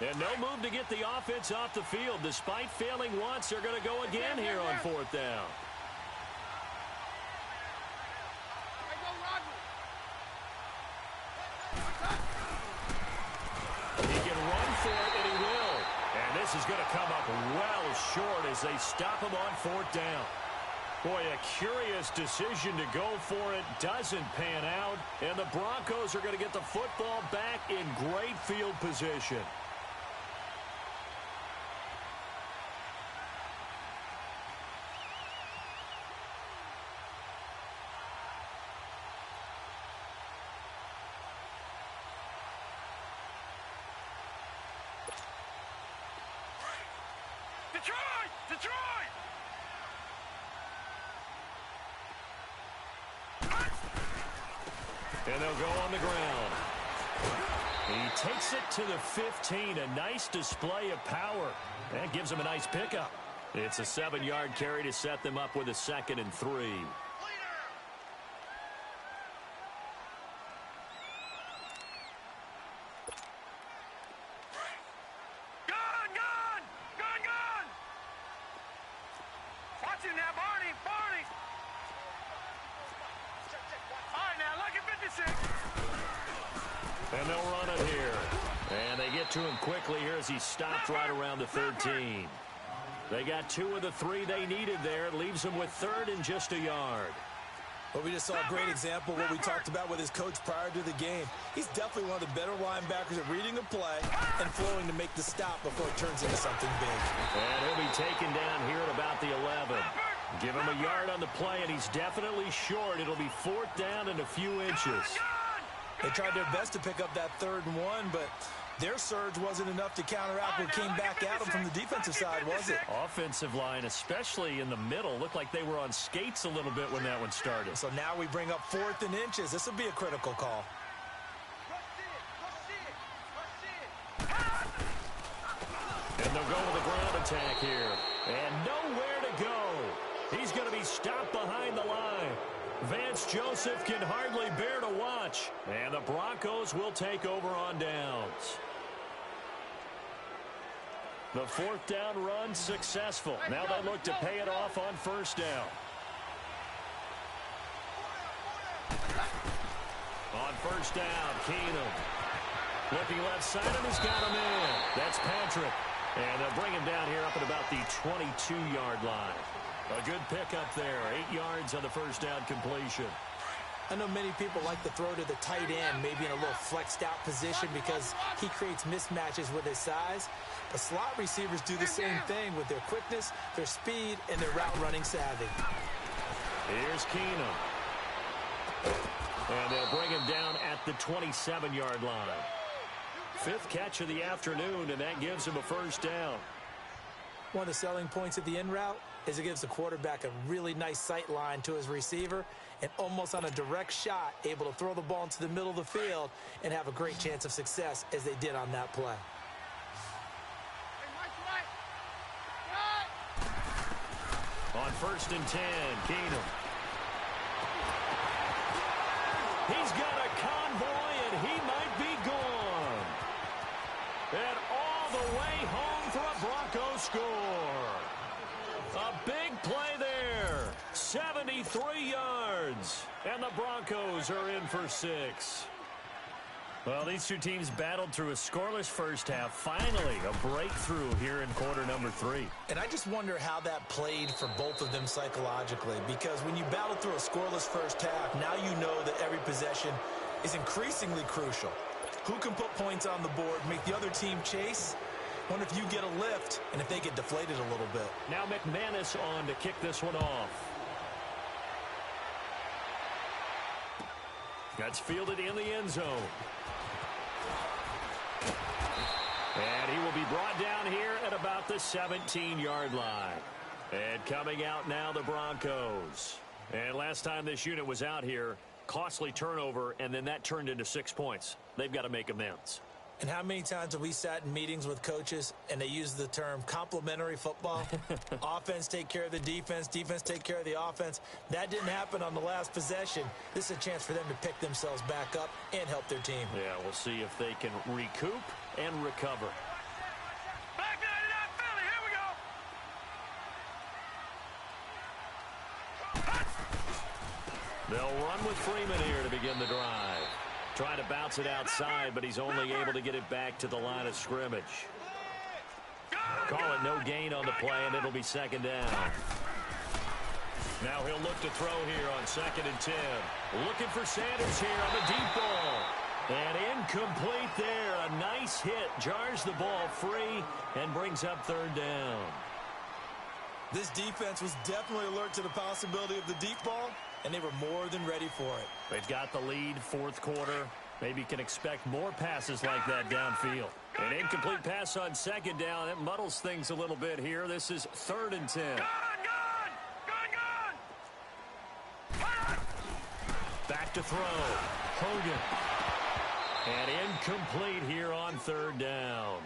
And no move to get the offense off the field. Despite failing once, they're going to go again here on fourth down. He can run for it, and he will. And this is going to come up well short as they stop him on fourth down. Boy, a curious decision to go for it. Doesn't pan out. And the Broncos are going to get the football back in great field position. Detroit! And they'll go on the ground. He takes it to the 15. A nice display of power. That gives him a nice pickup. It's a 7-yard carry to set them up with a 2nd and 3. And they'll run it here. And they get to him quickly here as he stopped right around the 13. They got 2 of the 3 they needed there. It leaves them with 3rd and just a yard. Well, we just saw a great example of what we talked about with his coach prior to the game. He's definitely one of the better linebackers at reading a play and flowing to make the stop before it turns into something big. And he'll be taken down here at about the 11. Give him a yard on the play, and he's definitely short. It'll be 4th down and a few inches. They tried their best to pick up that 3rd and 1, but their surge wasn't enough to counteract what came back at them from the defensive side, was it? Offensive line, especially in the middle, looked like they were on skates a little bit when that one started. So now we bring up 4th and inches. This will be a critical call. And they'll go with a ground attack here. And nowhere to go. He's going to be stopped behind the line. Vance Joseph can hardly bear to watch. And the Broncos will take over on downs. The 4th down run successful. Now they look to pay it off on 1st down. On 1st down, Keenum. Looking left side, and he's got him in. That's Patrick. And they'll bring him down here up at about the 22-yard line. A good pickup there. 8 yards on the 1st down completion. I know many people like to throw to the tight end, maybe in a little flexed out position because he creates mismatches with his size. But slot receivers do the same thing with their quickness, their speed, and their route running savvy. Here's Keenum. And they'll bring him down at the 27-yard line. 5th catch of the afternoon, and that gives him a 1st down. One of the selling points of the in route is it gives the quarterback a really nice sight line to his receiver and almost on a direct shot able to throw the ball into the middle of the field and have a great chance of success as they did on that play. On 1st and 10, Keenum. He's got a convoy, and he might be gone. And all the way home for a Broncos score. A big play there. 73 yards. And the Broncos are in for 6. Well, these two teams battled through a scoreless first half. Finally, a breakthrough here in quarter number 3. And I just wonder how that played for both of them psychologically, because when you battle through a scoreless first half, now you know that every possession is increasingly crucial. Who can put points on the board, make the other team chase? Wonder if you get a lift and if they get deflated a little bit. Now McManus on to kick this one off. That's fielded in the end zone. And he will be brought down here at about the 17-yard line. And coming out now, the Broncos. And last time this unit was out here, costly turnover, and then that turned into 6 points. They've got to make amends. And how many times have we sat in meetings with coaches and they use the term complementary football? Offense take care of the defense, defense take care of the offense. That didn't happen on the last possession. This is a chance for them to pick themselves back up and help their team. Yeah, we'll see if they can recoup and recover. They'll run with Freeman here to begin the drive. Trying to bounce it outside, but he's only able to get it back to the line of scrimmage. Call it no gain on the play, and it'll be second down. Now he'll look to throw here on 2nd and 10. Looking for Sanders here on the deep ball. And incomplete there. A nice hit. Jars the ball free and brings up 3rd down. This defense was definitely alert to the possibility of the deep ball, and they were more than ready for it. They've got the lead, 4th quarter. Maybe can expect more passes like that downfield. An incomplete pass on 2nd down. It muddles things a little bit here. This is 3rd and 10. Back to throw. Hogan. And incomplete here on 3rd down.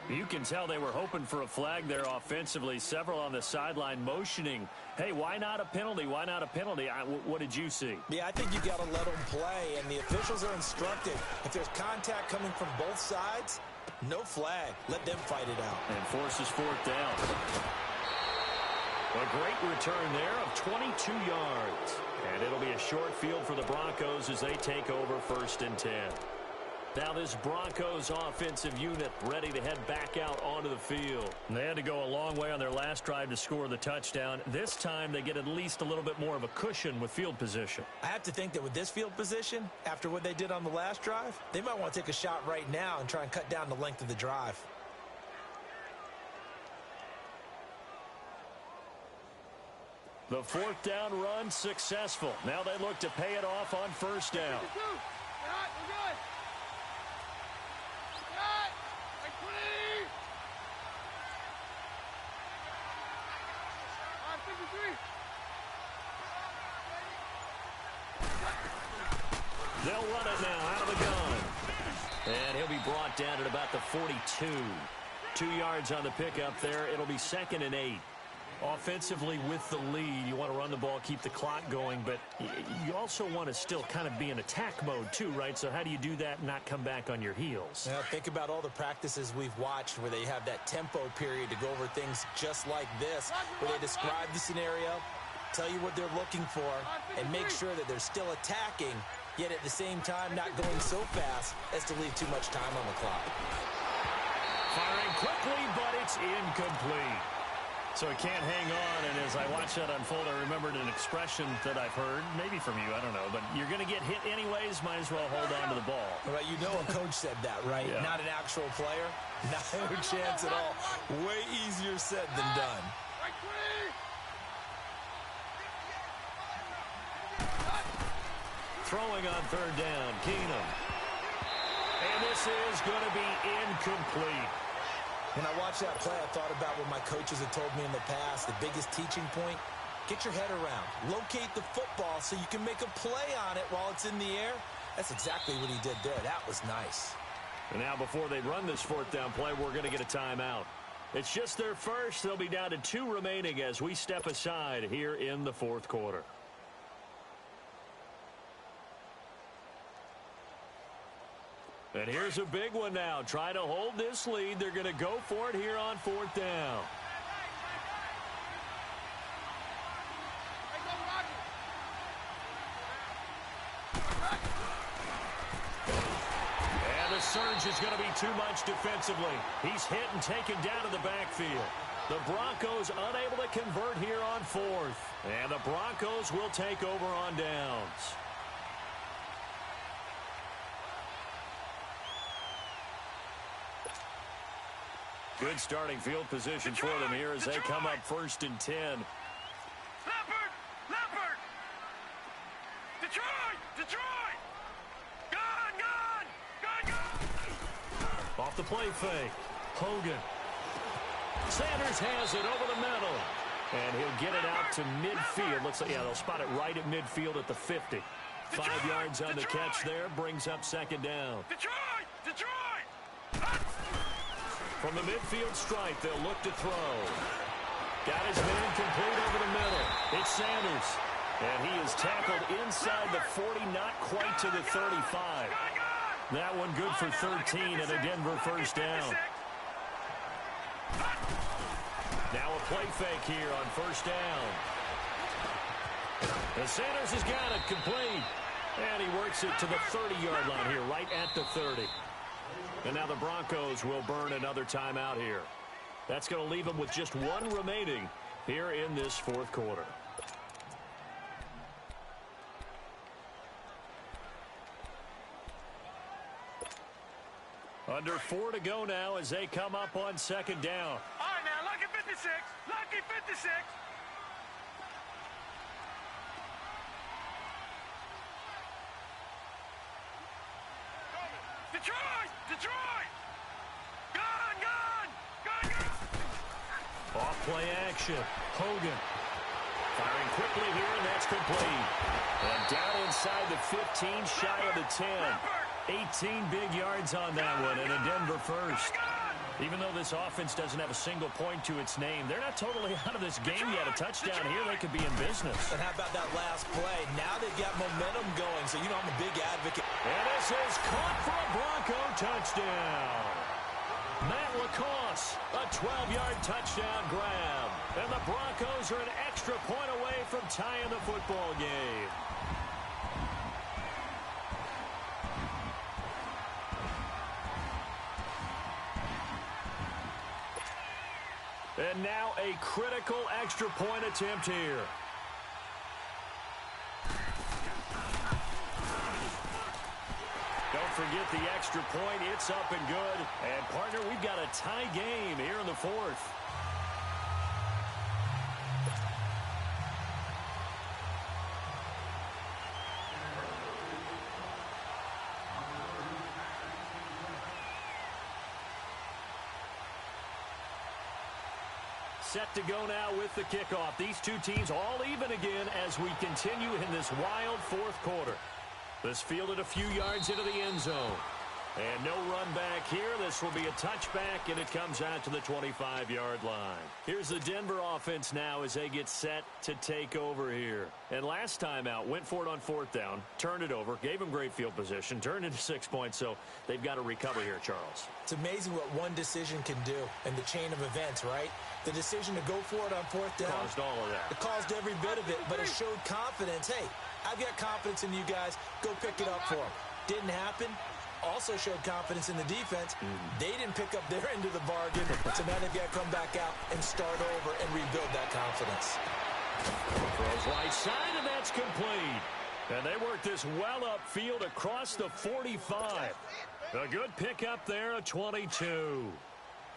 You can tell they were hoping for a flag there offensively. Several on the sideline motioning, hey, why not a penalty? Why not a penalty? What did you see? Yeah, I think you got to let them play, and the officials are instructed. If there's contact coming from both sides, no flag. Let them fight it out. And forces 4th down. A great return there of 22 yards. And it'll be a short field for the Broncos as they take over 1st and 10. Now this Broncos offensive unit ready to head back out onto the field. And they had to go a long way on their last drive to score the touchdown. This time they get at least a little bit more of a cushion with field position. I have to think that with this field position, after what they did on the last drive, they might want to take a shot right now and try and cut down the length of the drive. The 4th down run successful. Now they look to pay it off on 1st down. They'll run it now out of the gun. And he'll be brought down at about the 42. 2 yards on the pickup there. It'll be 2nd and 8. Offensively with the lead, you want to run the ball, keep the clock going, but you also want to still kind of be in attack mode too, right? So how do you do that and not come back on your heels? Now, think about all the practices we've watched where they have that tempo period to go over things just like this, where they describe the scenario, tell you what they're looking for, and make sure that they're still attacking, yet at the same time not going so fast as to leave too much time on the clock. Firing quickly, but it's incomplete. So it can't hang on, and as I watch that unfold, I remembered an expression that I've heard, maybe from you, I don't know, but you're going to get hit anyways, might as well hold on to the ball. Well, you know a coach said that, right? Yeah. Not an actual player. Not a chance at all. Way easier said than done. Throwing on 3rd down, Keenum. And this is going to be incomplete. When I watched that play, I thought about what my coaches had told me in the past. The biggest teaching point, get your head around. Locate the football so you can make a play on it while it's in the air. That's exactly what he did there. That was nice. And now before they run this 4th down play, we're going to get a timeout. It's just their first. They'll be down to 2 remaining as we step aside here in the 4th quarter. And here's a big one now. Try to hold this lead. They're going to go for it here on 4th down. And the surge is going to be too much defensively. He's hit and taken down to the backfield. The Broncos unable to convert here on 4th. And the Broncos will take over on downs. Good starting field position for them here as they come up 1st and 10. Leopard! Detroit! Gone! Off the play fake. Hogan. Sanders has it over the middle. And he'll get it out to midfield. Looks like, yeah, they'll spot it right at midfield at the 50. 5 yards on the catch there. Brings up 2nd down. Detroit! From the midfield stripe, they'll look to throw. Got his man complete over the middle. It's Sanders. And he is tackled inside the 40, not quite to the 35. That one good for 13 and a Denver 1st down. Now a play fake here on 1st down. And Sanders has got it complete. And he works it to the 30-yard line here, right at the 30. And now the Broncos will burn another timeout here. That's going to leave them with just one remaining here in this fourth quarter. Under 4 to go now as they come up on second down. All right, now, lucky 56. Lucky 56. Detroit! Detroit! Gone! Gone! Gone! Gone! Off play action. Hogan firing quickly here, and that's complete. And down inside the 15, shy of the 10. 18 big yards on that one, and a Denver first. Even though this offense doesn't have a single point to its name, they're not totally out of this game yet. A touchdown here, they could be in business. And how about that last play? Now they've got momentum going, so you know I'm a big advocate. And this is caught for a Bronco touchdown. Matt LaCosse, a 12-yard touchdown grab. And the Broncos are an extra point away from tying the football game. And now a critical extra point attempt here. Don't forget the extra point. It's up and good. And, partner, we've got a tie game here in the fourth. Set to go now with the kickoff. These two teams all even again as we continue in this wild fourth quarter. This fielded a few yards into the end zone. And no run back here. This will be a touchback, and it comes out to the 25-yard line. Here's the Denver offense now as they get set to take over here. And last time out, went for it on fourth down, turned it over, gave them great field position, turned into 6 points, so they've got to recover here, Charles. It's amazing what one decision can do in the chain of events, right? The decision to go for it on fourth down. Caused all of that. It caused every bit of it, but it showed confidence. Hey, I've got confidence in you guys. Go pick it up for them. Didn't happen. Also showed confidence in the defense. They didn't pick up their end of the bargain, so now they've got to come back out and start over and rebuild that confidence. Throws right side, and that's complete. And they work this well upfield across the 45. A good pickup there, a 22.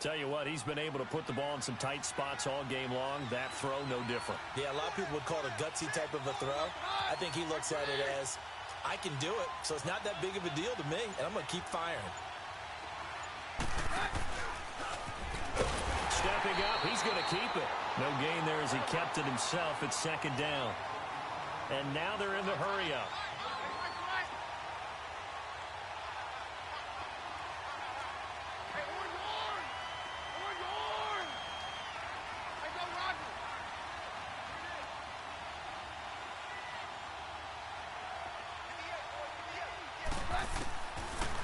Tell you what, he's been able to put the ball in some tight spots all game long. That throw, no different. Yeah, a lot of people would call it a gutsy type of a throw. I think he looks at it as, I can do it, so it's not that big of a deal to me, and I'm going to keep firing. Stepping up, he's going to keep it. No gain there as he kept it himself at second down. And now they're in the hurry-up.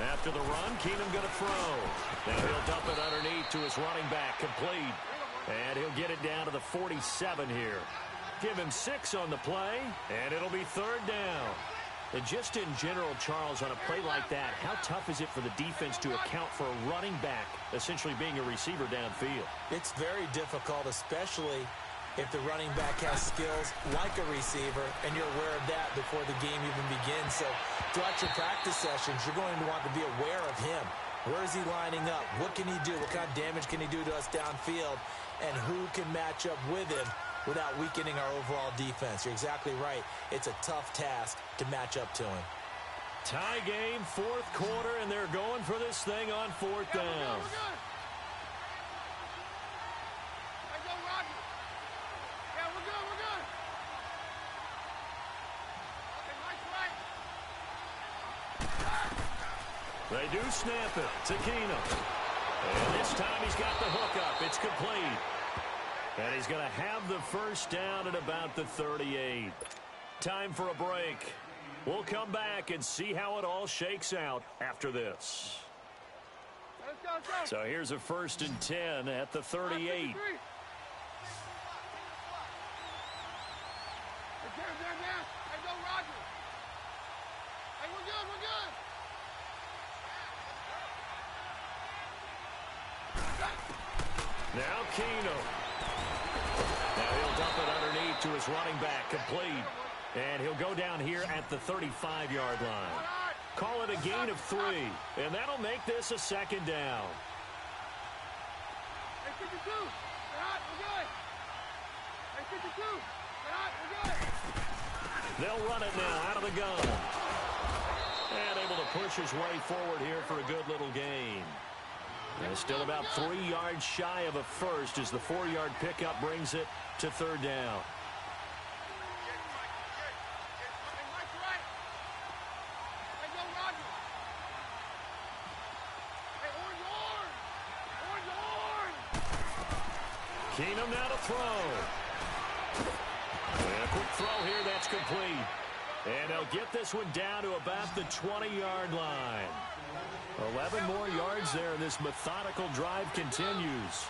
After the run, Keenum going to throw. Now he'll dump it underneath to his running back, complete. And he'll get it down to the 47 here. Give him 6 on the play, and it'll be third down. And just in general, Charles, on a play like that, how tough is it for the defense to account for a running back essentially being a receiver downfield? It's very difficult, especially if the running back has skills like a receiver, and you're aware of that before the game even begins. So throughout your practice sessions, you're going to want to be aware of him. Where is he lining up? What can he do? What kind of damage can he do to us downfield? And who can match up with him without weakening our overall defense? You're exactly right. It's a tough task to match up to him. Tie game, fourth quarter, and they're going for this thing on fourth down. They do snap it to Keenum. And this time he's got the hook up. It's complete. And he's going to have the first down at about the 38. Time for a break. We'll come back and see how it all shakes out after this. So here's a 1st and 10 at the 38. Now Keenum. Now he'll dump it underneath to his running back, complete. And he'll go down here at the 35-yard line. Call it a gain of 3, and that'll make this a second down. They'll run it now out of the gun. And able to push his way forward here for a good little gain. And still about 3 yards shy of a first as the 4-yard pickup brings it to third down. Keenum now to throw. And a quick throw here, that's complete. And they'll get this one down to about the 20-yard line. 11 more yards there, and this methodical drive continues.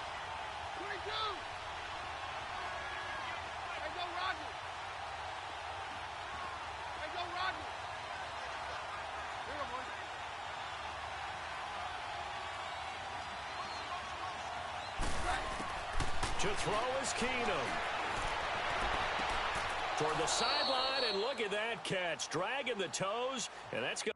To throw is Keenum. Toward the sideline, and look at that catch. Dragging the toes, and that's going to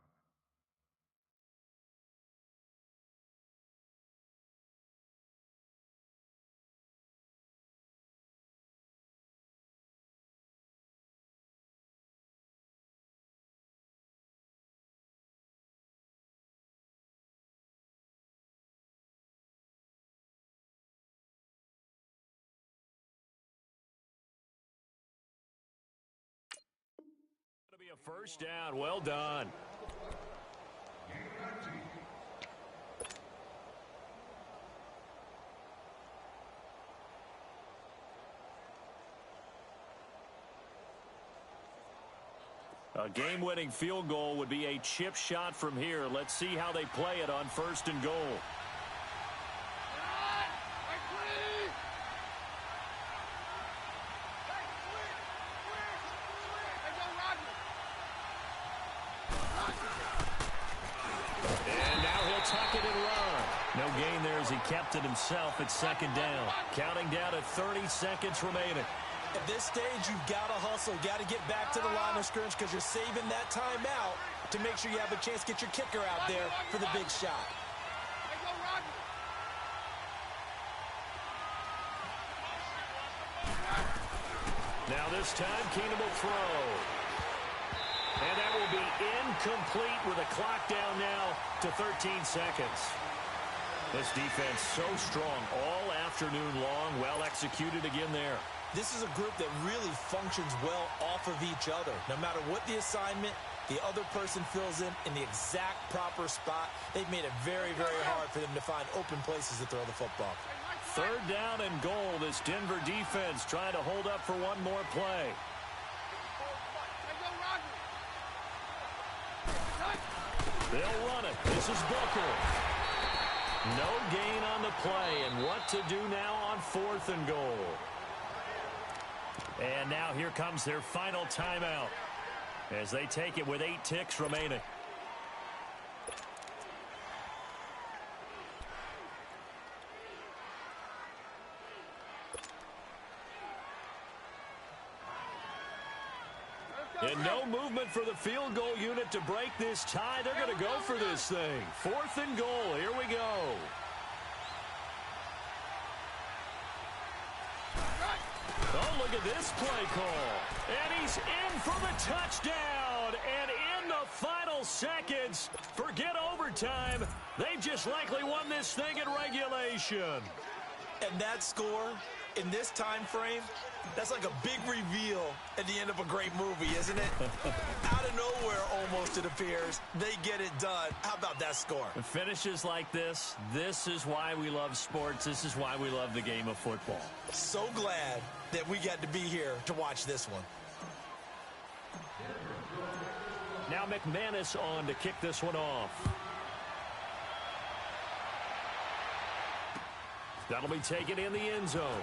be a first down. Well done. A game-winning field goal would be a chip shot from here. Let's see how they play it on first and goal. And now he'll tuck it and run. No gain there as he kept it himself at second down. Counting down to 30 seconds remaining. At this stage, you've got to hustle. You've got to get back to the line of scrimmage because you're saving that time out to make sure you have a chance to get your kicker out there for the big shot. Now this time, Keenum will throw. And that will be incomplete with a clock down now to 13 seconds. This defense so strong all afternoon long. Well executed again there. This is a group that really functions well off of each other. No matter what the assignment, the other person fills in the exact proper spot. They've made it very, very hard for them to find open places to throw the football. Third down and goal. This Denver defense trying to hold up for one more play. They'll run it. This is Booker. No gain on the play. And what to do now on fourth and goal. And now here comes their final timeout as they take it with 8 ticks remaining. And no movement for the field goal unit to break this tie. They're going to go for this thing. Fourth and goal. Here we go. Oh, look at this play call. And he's in for the touchdown. And in the final seconds, forget overtime. They've just likely won this thing in regulation. And that score in this time frame, that's like a big reveal at the end of a great movie, isn't it? Out of nowhere, almost, it appears. They get it done. How about that score? Finishes like this is why we love sports. This is why we love the game of football. So glad that we got to be here to watch this one. Now McManus on to kick this one off. That'll be taken in the end zone.